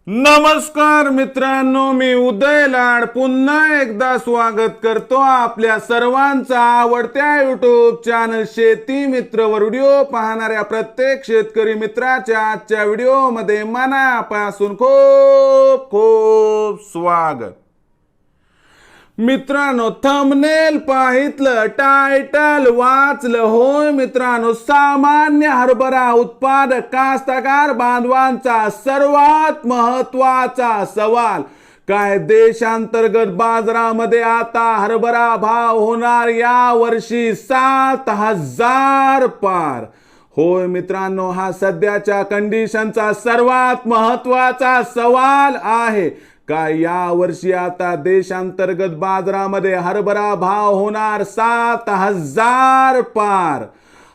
नमस्कार मित्रांनो, मी उदय लाड पुन्हा एकदा स्वागत करतो आपल्या सर्वांचा आवडत्या युट्यूब चॅनल शेती मित्रवर व्हिडिओ पाहणाऱ्या प्रत्येक शेतकरी मित्राच्या आजच्या व्हिडिओमध्ये मनापासून खूप खूप स्वागत। मित्रांनो, थंबनेल पाहितलं, टायटल वाचलं, होय मित्रांनो, सामान्य हरभरा उत्पादक कास्तकार बांधवांचा सर्वात महत्वाचा सवाल काय, देशांतर्गत बाजारामध्ये आता हरभरा भाव होणार या वर्षी 7,000 पार। होय मित्रांनो, हा सध्याच्या कंडिशनचा सर्वात महत्वाचा सवाल आहे का या वर्षी आता देशांतर्गत बाजारामध्ये हरभरा भाव होणार 7,000 पार।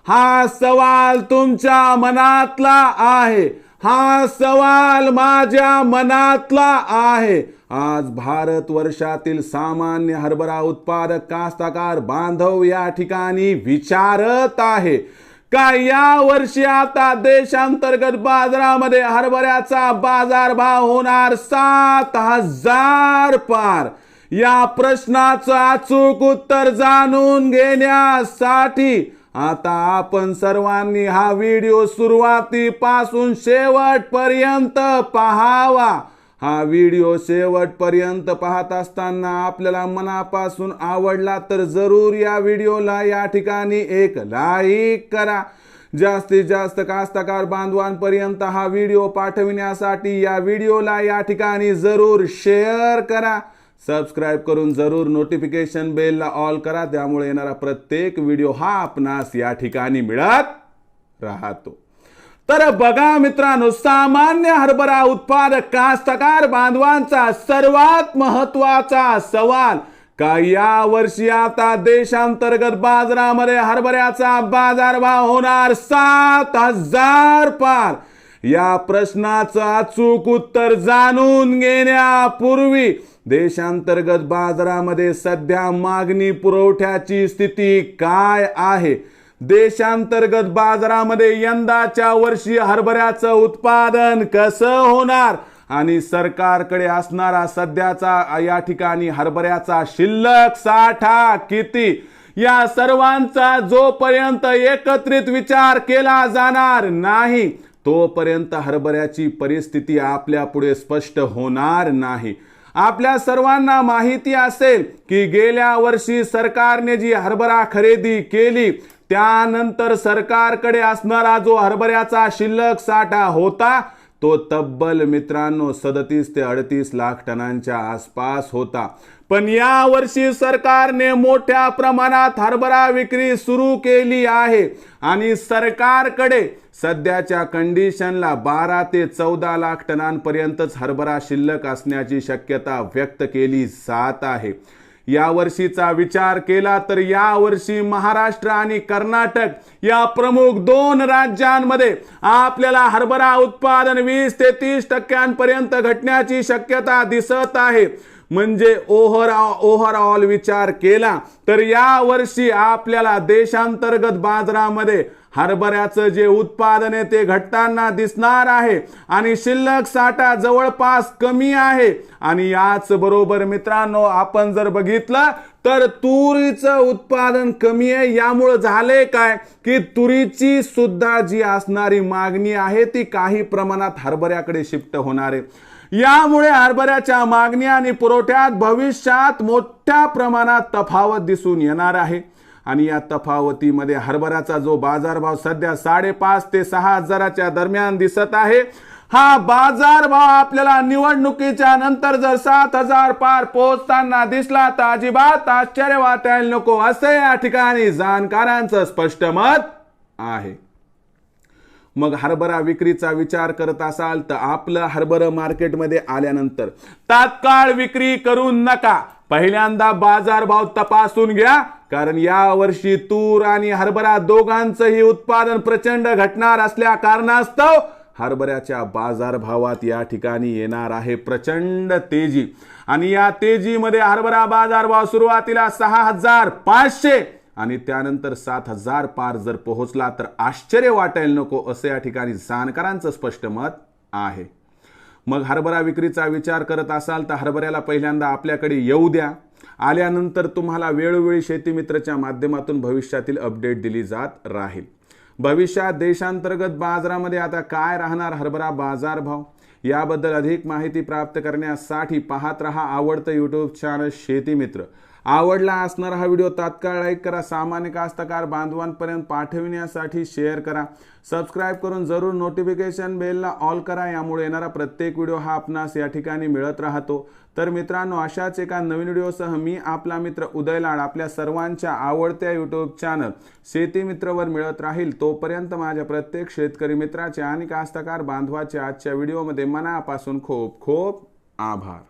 हा सवाल तुमच्या मनातला आहे, हा सवाल माझ्या मनातला आहे। आज भारत वर्षातील सामान्य हरभरा उत्पादक कास्तकार बांधव या ठिकाणी विचारत आहे का या वर्षी आता देशांतर्गत बाजारामध्ये हरभऱ्याचा बाजारभाव होणार 7,000 पार। या प्रश्नाचं अचूक उत्तर जाणून घेण्यासाठी आता आपण सर्वांनी हा व्हिडिओ सुरुवातीपासून शेवटपर्यंत पाहावा। हा व्हिडिओ शेवटपर्यंत पाहत असताना आपल्याला मनापासून आवडला तर जरूर या व्हिडिओला या ठिकाणी एक लाईक करा। जास्तीत जास्त कास्तकार बांधवांपर्यंत हा व्हिडिओ पाठविण्यासाठी या व्हिडिओला या ठिकाणी जरूर शेअर करा। सबस्क्राइब करून जरूर नोटिफिकेशन बेलला ऑल करा, त्यामुळे येणारा प्रत्येक व्हिडिओ हा आपणास या ठिकाणी मिळत राहतो। तर बघा मित्रांनो, सामान्य हरभरा उत्पादक कास्तकार बांधवांचा सर्वात महत्वाचा सवाल का या वर्षी आता देशांतर्गत बाजारामध्ये हरभऱ्याचा बाजारभाव होणार 7,000 पार। या प्रश्नाचं अचूक उत्तर जाणून घेण्यापूर्वी देशांतर्गत बाजारामध्ये सध्या मागणी पुरवठ्याची स्थिती काय आहे, देशांतर्गत बाजारामध्ये यंदाच्या वर्षी हरभऱ्याचं उत्पादन कसं होणार आणि सरकारकडे असणारा सध्याचा या ठिकाणी हरभऱ्याचा शिल्लक साठा किती, या सर्वांचा जोपर्यंत एकत्रित विचार केला जाणार नाही तोपर्यंत हरभऱ्याची परिस्थिती आपल्या पुढे स्पष्ट होणार नाही। आपल्या सर्वांना माहिती असेल की गेल्या वर्षी सरकारने जी हरभरा खरेदी केली त्यानंतर सरकारकडे असणारा जो हरभऱ्याचा शिल्लक साठा होता तो तब्बल मित्रांनो 37 ते 38 लाख टनांच्या आसपास होता। पण या वर्षी सरकारने मोठ्या प्रमाणात हरभरा विक्री सुरू केली आहे आणि सरकारकडे सध्याच्या कंडिशनला 12 ते 14 लाख टनांपर्यंतच हरभरा शिल्लक असण्याची शक्यता व्यक्त केली जात आहे। या वर्षीचा विचार केला तर या वर्षी महाराष्ट्र आणि कर्नाटक या प्रमुख 2 राज्यांमध्ये आपल्याला हरभरा उत्पादन 20 ते 30% घटण्याची शक्यता दिसत आहे। म्हणजे ओव्हरऑल विचार केला तर या वर्षी आपल्याला देशांतर्गत बाजारामध्ये हरभऱ्याचं जे उत्पादन आहे ते घटताना दिसणार आहे आणि शिल्लक साठा जवळपास कमी आहे। आणि याच बरोबर मित्रांनो, आपण जर बघितलं तर तुरीचं उत्पादन कमी आहे। यामुळे झाले काय की तुरीची सुद्धा जी असणारी मागणी आहे ती काही प्रमाणात हरभऱ्याकडे शिफ्ट होणार आहे। यामुळे हरभऱ्याच्या मागणी आणि पुरवठ्यात भविष्यात मोठ्या प्रमाणात तफावत दिसून येणार आहे आणि या तफावतीमध्ये हरभऱ्याचा जो बाजारभाव सध्या 5.5 ते 6 हजाराच्या दरम्यान दिसत आहे, हा बाजारभाव आपल्याला निवडणुकीच्या नंतर जर 7,000 पार पोहोचताना दिसला तर अजिबात आश्चर्य वाटायला नको, असे या ठिकाणी जाणकारांचं स्पष्ट मत आहे। मग हरभरा विक्रीचा विचार करत असाल तर आपलं हरभरा मार्केटमध्ये आल्यानंतर तात्काळ विक्री करू नका, पहिल्यांदा बाजारभाव तपासून घ्या, कारण या वर्षी तूर आणि हरभरा दोघांचंही उत्पादन प्रचंड घटणार असल्या कारणास्तव हरभऱ्याच्या बाजारभावात या ठिकाणी येणार आहे प्रचंड तेजी। आणि या तेजीमध्ये हरभरा बाजारभाव सुरुवातीला 6,500 आणि त्यानंतर 7,000 पार जर पोहोचला तर आश्चर्य वाटायला नको, असे या ठिकाणी जाणकारांचं स्पष्ट मत आहे। मग हरभरा विक्रीचा विचार करत असाल तर हरभऱ्याला पहिल्यांदा आपल्याकडे येऊ द्या. आल्यानंतर तुम्हाला वेळोवेळी शेती मित्रच्या माध्यमातून भविष्यातील अपडेट दिली जात राहील. भविष्यात देशांतर्गत बाजारामध्ये आता काय राहणार हरभरा बाजारभाव याबद्दल अधिक माहिती प्राप्त करण्यासाठी पाहत रहा आवडतं यूट्यूब चॅनल शेती मित्र. आवडला असणारा हा व्हिडिओ तात्काळ लाईक करा. सामान्य कास्तकार बांधवांपर्यंत पाठविण्यासाठी शेअर करा. सबस्क्राईब करून जरूर नोटिफिकेशन बेलला ऑल करा. यामुळे येणारा प्रत्येक व्हिडिओ हा आपणास या ठिकाणी मिळत राहतो. तर मित्रांनो, अशाच एका नवीन व्हिडिओसह मी आपला मित्र उदय लाड आपल्या सर्वांच्या आवडत्या यूट्यूब चॅनल शेती मित्रवर मिळत राहील. तोपर्यंत माझ्या प्रत्येक शेतकरी मित्राचे आणि कास्तकार बांधवाचे आजच्या व्हिडिओमध्ये मनापासून खूप खूप आभार.